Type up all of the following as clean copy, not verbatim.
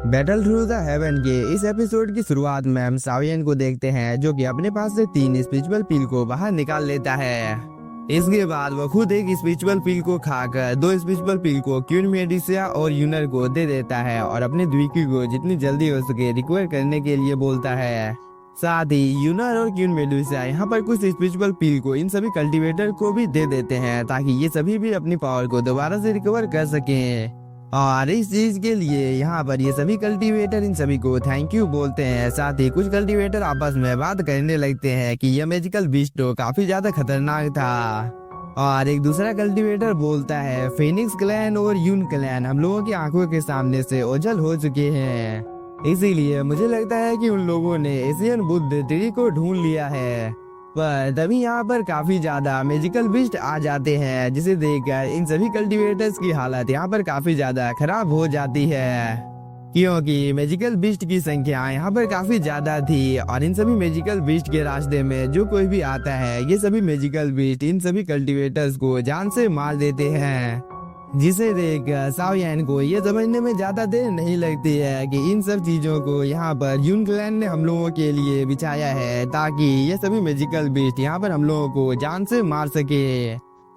Battle through the haven के इस episode की शुरुआत में हम सावियन को देखते हैं जो कि अपने पास से 3 स्पिरिचुअल पील को बाहर निकाल लेता है। इसके बाद वो खुद एक स्पिरिचुअल पील को खाकर 2 स्पिरिचुअल पील को क्वीन मेडिसिया और यूनर को दे देता है और अपने द्विकी को जितनी जल्दी हो सके रिकवर करने के लिए बोलता है। साथ ही यूनर और क्वीन मेडिसिया यहाँ पर कुछ स्पिरिचुअल पील को इन सभी कल्टीवेटर को भी दे देते हैं ताकि ये सभी भी अपनी पावर को दोबारा से रिकवर कर सकें। और इस चीज के लिए यहाँ पर ये सभी कल्टीवेटर इन सभी को थैंक यू बोलते हैं। साथ ही कुछ कल्टीवेटर आपस में बात करने लगते हैं कि यह मैजिकल बीस्ट तो काफी ज्यादा खतरनाक था। और एक दूसरा कल्टीवेटर बोलता है फिनिक्स क्लैन और यून क्लैन हम लोगों की आंखों के सामने से ओझल हो चुके हैं, इसीलिए मुझे लगता है कि उन लोगों ने एशियन बुद्ध ट्री को ढूंढ लिया है। पर तभी यहाँ पर काफी ज्यादा मैजिकल बीस्ट आ जाते हैं जिसे देखकर इन सभी कल्टीवेटर्स की हालत यहाँ पर काफी ज्यादा खराब हो जाती है, क्योंकि मैजिकल बीस्ट की संख्या यहाँ पर काफी ज्यादा थी। और इन सभी मैजिकल बीस्ट के रास्ते में जो कोई भी आता है ये सभी मैजिकल बीस्ट इन सभी कल्टीवेटर्स को जान से मार देते हैं, जिसे देख सावियन को ये समझने में ज्यादा देर नहीं लगती है कि इन सब चीजों को यहाँ पर यून क्लैन ने हम लोगों के लिए बिछाया है ताकि ये सभी मैजिकल बीस्ट यहाँ पर हम लोगों को जान से मार सके।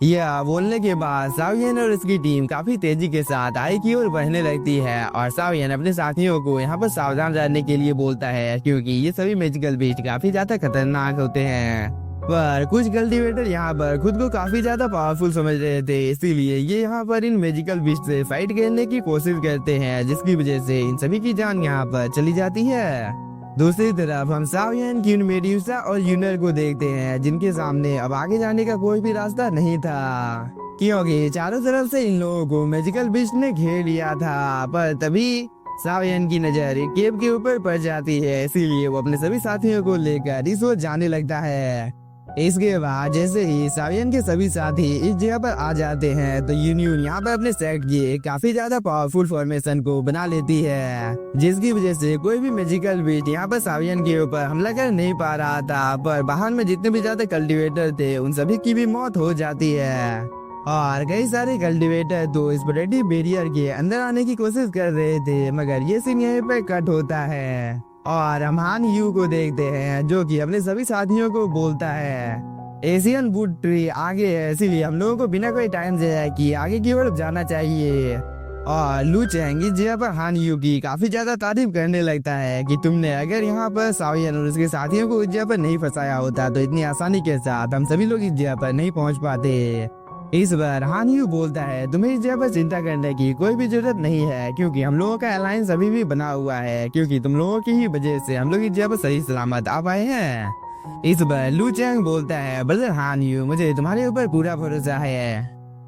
यह बोलने के बाद सावियन और इसकी टीम काफी तेजी के साथ आई की ओर बढ़ने लगती है और सावियन अपने साथियों को यहाँ पर सावधान रहने के लिए बोलता है क्योंकि ये सभी मैजिकल बीस्ट काफी ज्यादा खतरनाक होते हैं। पर कुछ कल्टीवेटर यहाँ पर खुद को काफी ज्यादा पावरफुल समझ रहे थे, इसीलिए ये यहाँ पर इन मैजिकल बीस्ट से फाइट करने की कोशिश करते हैं, जिसकी वजह से इन सभी की जान यहाँ पर चली जाती है। दूसरी तरफ हम सावियन, क्वीन मेडिसा और यूनर को देखते हैं जिनके सामने अब आगे जाने का कोई भी रास्ता नहीं था, क्योंकि चारों तरफ से इन लोगों को मैजिकल बीस्ट ने घेर लिया था। पर तभी सावियन की नजर एक केव के ऊपर पड़ जाती है, इसीलिए वो अपने सभी साथियों को लेकर इस ओर जाने लगता है। इसके बाद जैसे ही सावियन के सभी साथी इस जगह पर आ जाते हैं तो यूनियन यहाँ पर अपने सेट की काफी ज्यादा पावरफुल फॉर्मेशन को बना लेती है, जिसकी वजह से कोई भी मैजिकल बीस्ट यहाँ पर सावियन के ऊपर हमला कर नहीं पा रहा था। पर बाहर में जितने भी ज्यादा कल्टीवेटर थे उन सभी की भी मौत हो जाती है और कई सारे कल्टीवेटर तो इस प्रोटेक्टिव बैरियर के अंदर आने की कोशिश कर रहे थे, मगर ये सीन यहीं पे कट होता है और हम हान यू को देखते हैं जो कि अपने सभी साथियों को बोलता है एशियन बुद्ध ट्री आगे है, इसीलिए हम लोगों को बिना कोई टाइम दिए कि आगे की ओर जाना चाहिए। और लू चैंग इस जगह पर हान यू की काफी ज्यादा तारीफ करने लगता है कि तुमने अगर यहाँ पर सावियन और उसके साथियों को इस जगह पर नहीं फंसाया होता तो इतनी आसानी के साथ हम सभी लोग इस जगह पर नहीं पहुँच पाते। इस बार हान यू बोलता है तुम्हें इस जगह पर चिंता करने की कोई भी जरूरत नहीं है, क्योंकि हम लोगों का अलायंस अभी भी बना हुआ है, क्योंकि तुम लोगों की ही वजह से हम लोग इस जगह पर सही सलामत आ पाए हैं। इस बार लू चैंग बोलता है ब्रदर हान यू मुझे तुम्हारे ऊपर पूरा भरोसा है।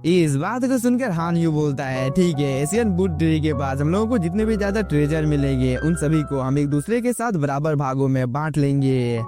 इस बात को सुनकर हान यू बोलता है ठीक है, एशियन बुद्ध ट्री के पास हम लोगों को जितने भी ज्यादा ट्रेजर मिलेंगे उन सभी को हम एक दूसरे के साथ बराबर भागों में बांट लेंगे,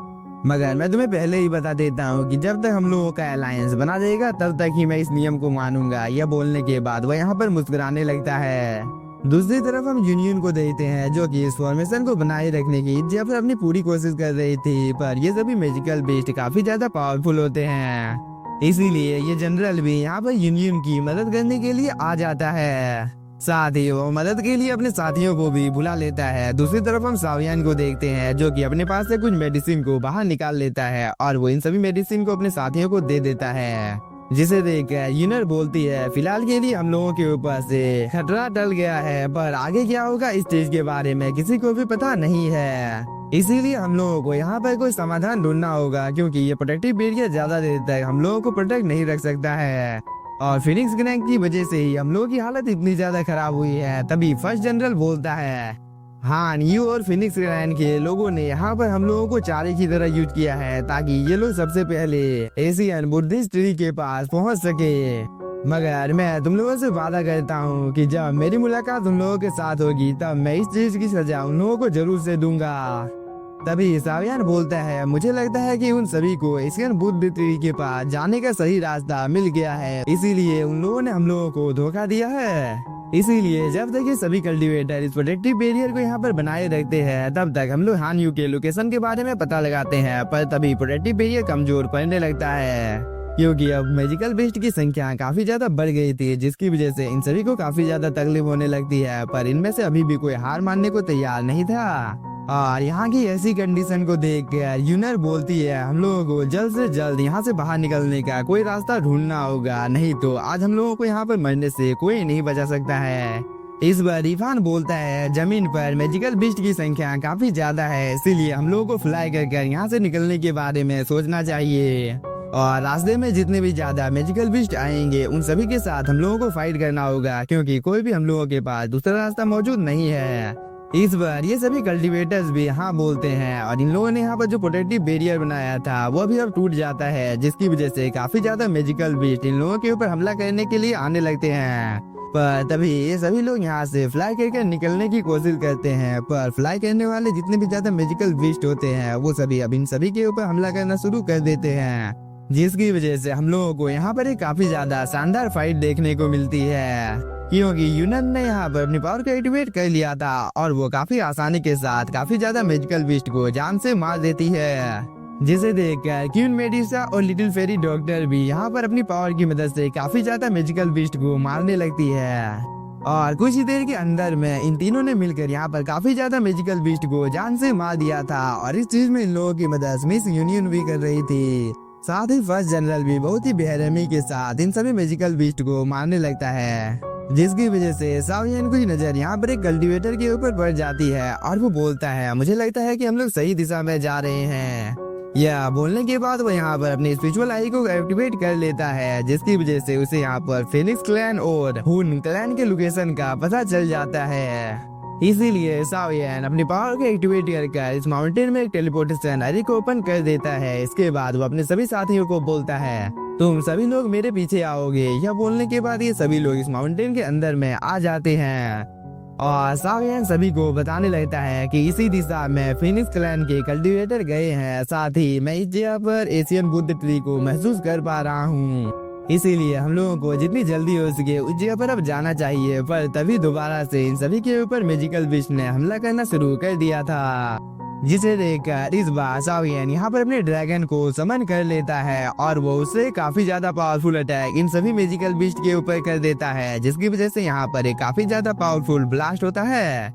मगर मैं तुम्हें पहले ही बता देता हूँ कि जब तक हम लोगों का अलायंस बना रहेगा तब तक ही मैं इस नियम को मानूंगा। यह बोलने के बाद वह यहाँ पर मुस्कुराने लगता है। दूसरी तरफ हम यूनियन को देखते हैं जो कि इस फॉर्मेशन को बनाए रखने की जगह पर अपनी पूरी कोशिश कर रही थी, पर ये सभी मैजिकल बीस्ट काफी ज्यादा पावरफुल होते हैं, इसीलिए ये जनरल भी यहाँ पर यूनियन की मदद करने के लिए आ जाता है। साथ ही वो मदद के लिए अपने साथियों को भी बुला लेता है। दूसरी तरफ हम सावियन को देखते हैं जो कि अपने पास से कुछ मेडिसिन को बाहर निकाल लेता है और वो इन सभी मेडिसिन को अपने साथियों को दे देता है, जिसे देखकर यूनर बोलती है फिलहाल के लिए हम लोगों के ऊपर से खतरा टल गया है, पर आगे क्या होगा इस चीज के बारे में किसी को भी पता नहीं है, इसीलिए हम लोगों को यहाँ पर कोई समाधान ढूंढना होगा, क्योंकि ये प्रोटेक्टिव बैरियर ज्यादा देर तक हम लोगों को प्रोटेक्ट नहीं रख सकता है और फिनिक्स क्लैन की वजह से ही हम लोगों की हालत इतनी ज्यादा खराब हुई है। तभी फर्स्ट जनरल बोलता है हान यू और फिनिक्स क्लैन के लोगों ने यहाँ पर हम लोगों को चारे की तरह यूज किया है ताकि ये लोग सबसे पहले एशियन बुद्धिस्ट ट्री के पास पहुँच सके, मगर मैं तुम लोगों से वादा करता हूँ कि जब मेरी मुलाकात उन लोगों के साथ होगी तब मैं इस चीज की सजा उन लोगों को जरूर से दूंगा। तभी सावियन बोलता है मुझे लगता है कि उन सभी को एशियन बुद्ध ट्री के पास जाने का सही रास्ता मिल गया है, इसीलिए उन लोगों ने हम लोगों को धोखा दिया है। इसीलिए जब तक ये सभी कल्टीवेटर इस प्रोटेक्टिव बैरियर को यहाँ पर बनाए रखते हैं तब तक हम लोग हान यू के लोकेशन के बारे में पता लगाते हैं, पर तभी प्रोटेक्टिव बैरियर कमजोर पड़ने लगता है। क्योंकि अब मैजिकल बीस्ट की संख्या काफी ज्यादा बढ़ गई थी, जिसकी वजह से इन सभी को काफी ज्यादा तकलीफ होने लगती है। पर इनमें से अभी भी कोई हार मानने को तैयार नहीं था। और यहाँ की ऐसी कंडीशन को देख कर यूनर बोलती है, हम लोगों को जल्द से जल्द यहाँ से बाहर निकलने का कोई रास्ता ढूंढना होगा, नहीं तो आज हम लोगों को यहाँ पर मरने से कोई नहीं बचा सकता है। इस बार इरफान बोलता है, जमीन पर मैजिकल बीस्ट की संख्या काफी ज्यादा है, इसीलिए हम लोगों को फ्लाई कर यहाँ से निकलने के बारे में सोचना चाहिए। और रास्ते में जितने भी ज्यादा मैजिकल बीस्ट आएंगे उन सभी के साथ हम लोगों को फाइट करना होगा, क्योंकि कोई भी हम लोगों के पास दूसरा रास्ता मौजूद नहीं है। इस बार ये सभी कल्टीवेटर्स भी हाँ बोलते हैं और इन लोगों ने यहाँ पर जो प्रोटेक्टिव बैरियर बनाया था वो भी अब टूट जाता है, जिसकी वजह से काफी ज्यादा मैजिकल बीस्ट इन लोगों के ऊपर हमला करने के लिए आने लगते हैं। पर तभी ये सभी लोग यहाँ से फ्लाई करके निकलने की कोशिश करते हैं, पर फ्लाई करने वाले जितने भी ज्यादा मैजिकल बीस्ट होते हैं वो सभी अब इन सभी के ऊपर हमला करना शुरू कर देते हैं, जिसकी वजह से हम लोगों को यहाँ पर एक काफी ज्यादा शानदार फाइट देखने को मिलती है, क्योंकि यूनन ने यहाँ पर अपनी पावर को एक्टिवेट कर लिया था और वो काफी आसानी के साथ काफी ज्यादा मैजिकल बीस्ट को जान से मार देती है। जिसे देखकर क्वीन मेडिसा और लिटिल फेरी डॉक्टर भी यहाँ पर अपनी पावर की मदद से काफी ज्यादा मैजिकल बीस्ट को मारने लगती है। और कुछ ही देर के अंदर में इन तीनों ने मिलकर यहाँ पर काफी ज्यादा मैजिकल बीस्ट को जान से मार दिया था। और इस चीज में इन लोगों की मदद मिस यूनियन भी कर रही थी। साथ ही फर्स्ट जनरल भी बहुत ही बेरहमी के साथ इन सभी मैजिकल बीस्ट को मारने लगता है, जिसकी वजह से सावियन की नजर यहाँ पर एक कल्टीवेटर के ऊपर पड़ जाती है और वो बोलता है, मुझे लगता है कि हम लोग सही दिशा में जा रहे हैं। यह बोलने के बाद वो यहाँ पर अपनी स्पिरिचुअल आई को एक्टिवेट कर लेता है, जिसकी वजह से उसे यहाँ पर फिनिक्स क्लैन और हुन क्लैन के लोकेशन का पता चल जाता है। इसीलिए सावियन अपनी पावर को एक्टिवेट कर इस माउंटेन में एक टेलीपोर्टेशन आई को ओपन कर देता है। इसके बाद वो अपने सभी साथियों को बोलता है, तुम सभी लोग मेरे पीछे आओगे। यह बोलने के बाद ये सभी लोग इस माउंटेन के अंदर में आ जाते हैं और सावियन सभी को बताने लगता है कि इसी दिशा में फिनिक्स क्लैन के कल्टीवेटर गए हैं। साथ ही मैं इस जगह पर एशियन बुद्ध ट्री को महसूस कर पा रहा हूँ, इसीलिए हम लोगों को जितनी जल्दी हो सके उस जगह पर अब जाना चाहिए। पर तभी दोबारा से इन सभी के ऊपर मैजिकल बीस्ट ने हमला करना शुरू कर दिया था, जिसे देखकर इस बार सावियन यहाँ पर अपने ड्रैगन को समन कर लेता है और वो उससे काफी ज्यादा पावरफुल अटैक इन सभी मैजिकल बीस्ट के ऊपर कर देता है, जिसकी वजह से यहाँ पर एक काफी ज्यादा पावरफुल ब्लास्ट होता है।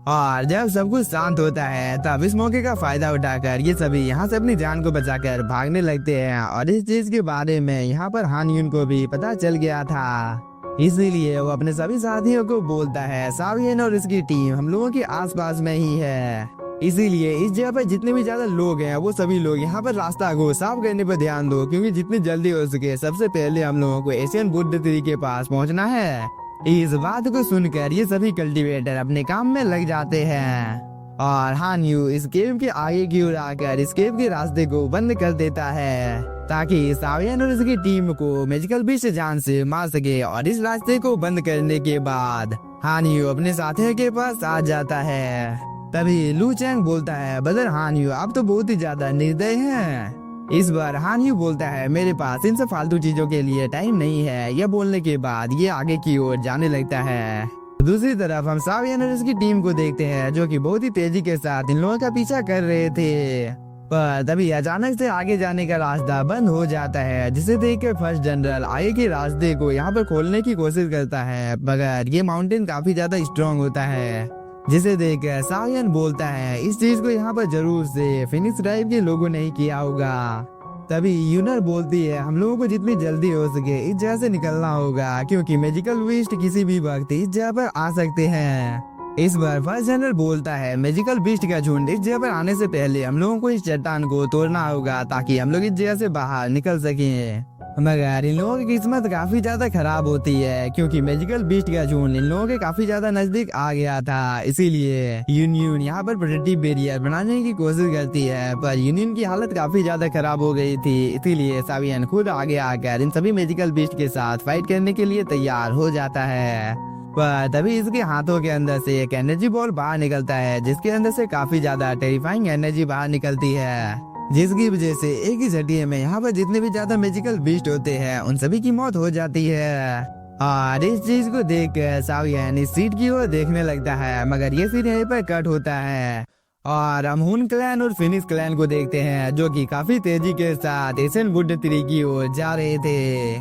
और जब सब कुछ शांत होता है तब इस मौके का फायदा उठाकर ये सभी यहाँ से अपनी जान को बचाकर भागने लगते हैं। और इस चीज के बारे में यहाँ पर हान यून को भी पता चल गया था, इसीलिए वो अपने सभी साथियों को बोलता है, सावियन और इसकी टीम हम लोगों के आसपास में ही है, इसीलिए इस जगह पर जितने भी ज्यादा लोग हैं वो सभी लोग यहाँ पर रास्ता को साफ करने पर ध्यान दो, क्योंकि जितनी जल्दी हो सके सबसे पहले हम लोगों को एशियन बुद्ध ट्री के पास पहुँचना है। इस बात को सुनकर ये सभी कल्टीवेटर अपने काम में लग जाते हैं और हान यू इस केव के आगे की ओर आकर इस केव के रास्ते को बंद कर देता है, ताकि सावियन और इसकी टीम को मैजिकल बीस्ट जान से मार सके। और इस रास्ते को बंद करने के बाद हान यू अपने साथियों के पास आ जाता है। तभी लू चैंग बोलता है, ब्रदर हान यू आप तो बहुत ही ज्यादा निर्दयी हैं। इस बार हान यू बोलता है, मेरे पास इन सब फालतू चीजों के लिए टाइम नहीं है। यह बोलने के बाद ये आगे की ओर जाने लगता है। दूसरी तरफ हम सावियन और इसकी टीम को देखते हैं, जो कि बहुत ही तेजी के साथ इन लोगों का पीछा कर रहे थे। पर तभी अचानक से आगे जाने का रास्ता बंद हो जाता है, जिसे देखकर फर्स्ट जनरल आगे के रास्ते को यहाँ पर खोलने की कोशिश करता है, मगर ये माउंटेन काफी ज्यादा स्ट्रॉन्ग होता है, जिसे देखकर सावियन बोलता है, इस चीज को यहाँ पर जरूर से फिनिक्स ड्राइव के लोगों ने ही किया होगा। तभी यूनर बोलती है, हम लोगों को जितनी जल्दी हो सके इस जगह से निकलना होगा, क्योंकि मैजिकल बीस्ट किसी भी वक्त इस जगह पर आ सकते हैं। इस बार फर्स्ट जनरल बोलता है, मैजिकल बीस्ट का झुंड इस जगह पर आने से पहले हम लोगों को इस चट्टान को तोड़ना होगा, ताकि हम लोग इस जगह से बाहर निकल सकें। मगर इन लोगों की किस्मत काफी ज्यादा खराब होती है, क्योंकि मैजिकल बीस्ट का झुंड इन लोगों के काफी ज्यादा नजदीक आ गया था। इसीलिए यूनियन यहाँ पर प्रोटेक्टिव बैरियर बनाने की कोशिश करती है, पर यूनियन की हालत काफी ज्यादा खराब हो गई थी। इसीलिए सावियन खुद आगे आकर इन सभी मैजिकल बीस्ट के साथ फाइट करने के लिए तैयार हो जाता है। पर तभी इसके हाथों के अंदर से एक एनर्जी बॉल बाहर निकलता है, जिसके अंदर से काफी ज्यादा टेरिफाइंग एनर्जी बाहर निकलती है, जिसकी वजह से एक ही झटके में यहाँ पर जितने भी ज्यादा मैजिकल बीस्ट होते हैं उन सभी की मौत हो जाती है। और इस चीज को देख कर सावियन इस सीट की ओर देखने लगता है, मगर ये सीट यहीं पर कट होता है और हम हुन क्लैन और फिनिक्स क्लैन को देखते हैं जो कि काफी तेजी के साथ एशियन बुद्ध ट्री की ओर जा रहे थे।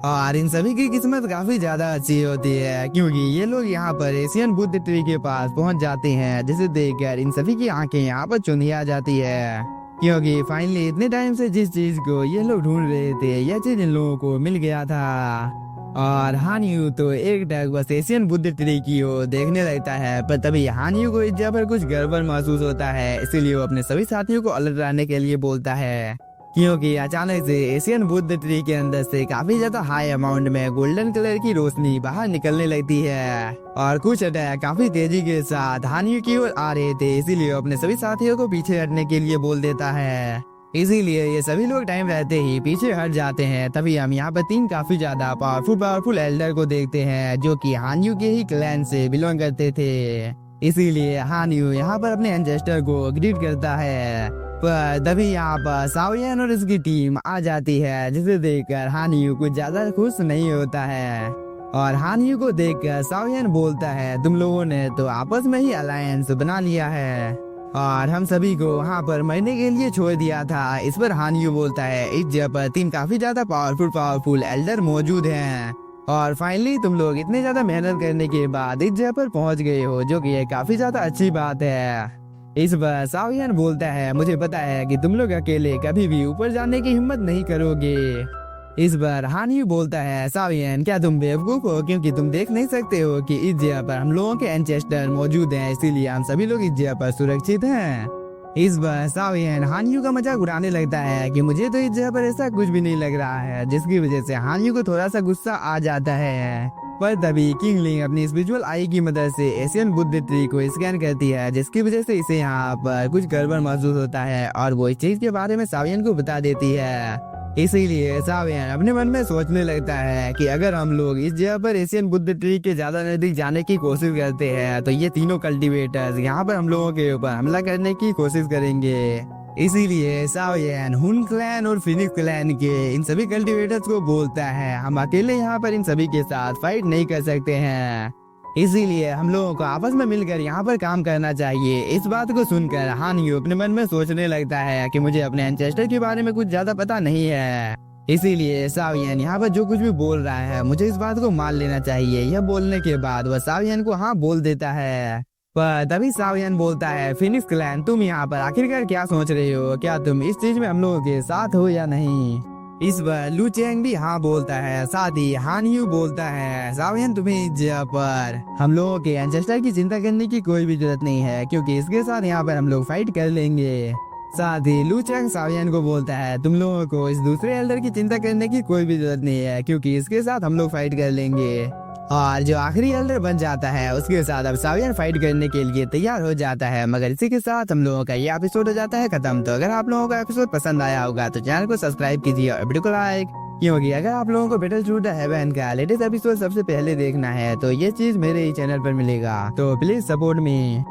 और इन सभी की किस्मत काफी ज्यादा अच्छी होती है क्योंकि ये लोग यहाँ पर एशियन बुद्ध ट्री के पास पहुँच जाते हैं, जिसे देखकर इन सभी की आंखें यहाँ पर चुंधिया जाती है क्योंकि फाइनली इतने टाइम से जिस चीज को ये लोग ढूंढ रहे थे यह चीज इन लोगों को मिल गया था। और हानियू तो एक टक बस एशियन बुद्ध ट्री की ओर देखने लगता है, पर तभी हानियू को इस जगह पर कुछ गड़बड़ महसूस होता है, इसीलिए वो अपने सभी साथियों को अलर्ट रहने के लिए बोलता है क्योंकि अचानक से एशियन बुद्ध ट्री के अंदर से काफी ज्यादा हाई अमाउंट में गोल्डन कलर की रोशनी बाहर निकलने लगती है और कुछ अटैक काफी तेजी के साथ हानियू की ओर आ रहे थे, इसीलिए वो अपने सभी साथियों को पीछे हटने के लिए बोल देता है। इसीलिए ये सभी लोग टाइम रहते ही पीछे हट जाते हैं। तभी हम यहाँ पर 3 काफी ज्यादा पावरफुल एल्डर को देखते हैं जो कि हानियू के ही क्लैन से बिलोंग करते थे। इसीलिए हानियू यहाँ पर अपने एंसेस्टर को ग्रीट करता है, पर तभी यहाँ पर साओयन और इसकी टीम आ जाती है, जिसे देखकर हानियू कुछ ज्यादा खुश नहीं होता है। और हानियू को देखकर साओयन बोलता है, तुम लोगों ने तो आपस में ही अलायंस बना लिया है और हम सभी को वहाँ पर मरने के लिए छोड़ दिया था। इस पर हानियू बोलता है, इस जगह पर 3 काफी ज्यादा पावरफुल एल्डर मौजूद हैं और फाइनली तुम लोग इतने ज्यादा मेहनत करने के बाद इस जगह पर पहुँच गए हो, जो कि ये काफी ज्यादा अच्छी बात है। इस बार साओयन बोलता है, मुझे पता है कि तुम लोग अकेले कभी भी ऊपर जाने की हिम्मत नहीं करोगे। इस बार हानियू बोलता है, साओयन क्या तुम बेवकूफ हो, क्योंकि तुम देख नहीं सकते हो कि इस जगह पर हम लोगों के एंसेस्टर मौजूद हैं, इसीलिए हम सभी लोग इस जगह पर सुरक्षित हैं। इस बार साओयन हानियू का मजाक उड़ाने लगता है कि मुझे तो इस जगह पर ऐसा कुछ भी नहीं लग रहा है, जिसकी वजह से हानियू को थोड़ा सा गुस्सा आ जाता है। पर तभी किंगलिंग अपनी स्पिरिचुअल आई की मदद से एशियन बुद्ध ट्री को स्कैन करती है, जिसकी वजह से इसे यहाँ पर कुछ गड़बड़ महसूस होता है और वो इस चीज के बारे में साओयन को बता देती है। इसीलिए साओयन अपने मन में सोचने लगता है कि अगर हम लोग इस जगह पर एशियन बुद्ध ट्री के ज्यादा नजदीक जाने की कोशिश करते हैं तो ये तीनों कल्टीवेटर्स यहाँ पर हम लोगों के ऊपर हमला करने की कोशिश करेंगे। इसीलिए साओयन हुन क्लैन और फिनिक्स क्लैन के इन सभी कल्टीवेटर्स को बोलता है, हम अकेले यहाँ पर इन सभी के साथ फाइट नहीं कर सकते हैं, इसीलिए हम लोगों को आपस में मिलकर यहाँ पर काम करना चाहिए। इस बात को सुनकर हानियू अपने मन में सोचने लगता है कि मुझे अपने एंसेस्टर के बारे में कुछ ज्यादा पता नहीं है, इसीलिए साओयन यहाँ पर जो कुछ भी बोल रहा है मुझे इस बात को मान लेना चाहिए। यह बोलने के बाद वह साओयन को हाँ बोल देता है, पर तभी साओयन बोलता है, फिनिक्स क्लैन तुम यहाँ पर आखिरकार क्या सोच रहे हो, क्या तुम इस चीज में हम लोगों के साथ हो या नहीं। इस बार लू चेंग भी हाँ बोलता है, साथ ही हानियू बोलता है, साओयन तुम्हें इस जगह पर हम लोगों के एंसेस्टर की चिंता करने की कोई भी जरूरत नहीं है, क्योंकि इसके साथ यहाँ पर हम लोग फाइट कर लेंगे। साथ ही लू चेंग साओयन को बोलता है, तुम लोगों को इस दूसरे एल्डर की चिंता करने की कोई भी जरूरत नहीं है, क्योंकि इसके साथ हम लोग फाइट कर लेंगे। और जो आखिरी एल्डर बन जाता है उसके साथ अब साओयन फाइट करने के लिए तैयार हो जाता है। मगर इसी के साथ हम लोगों का ये एपिसोड हो जाता है खत्म। तो अगर आप लोगों का एपिसोड पसंद आया होगा तो चैनल को सब्सक्राइब कीजिए और वीडियो को लाइक, क्योंकि अगर आप लोगों को बैटल थ्रू द हेवन का लेटेस्ट एपिसोड सबसे पहले देखना है तो ये चीज मेरे ही चैनल पर मिलेगा, तो प्लीज सपोर्ट मी।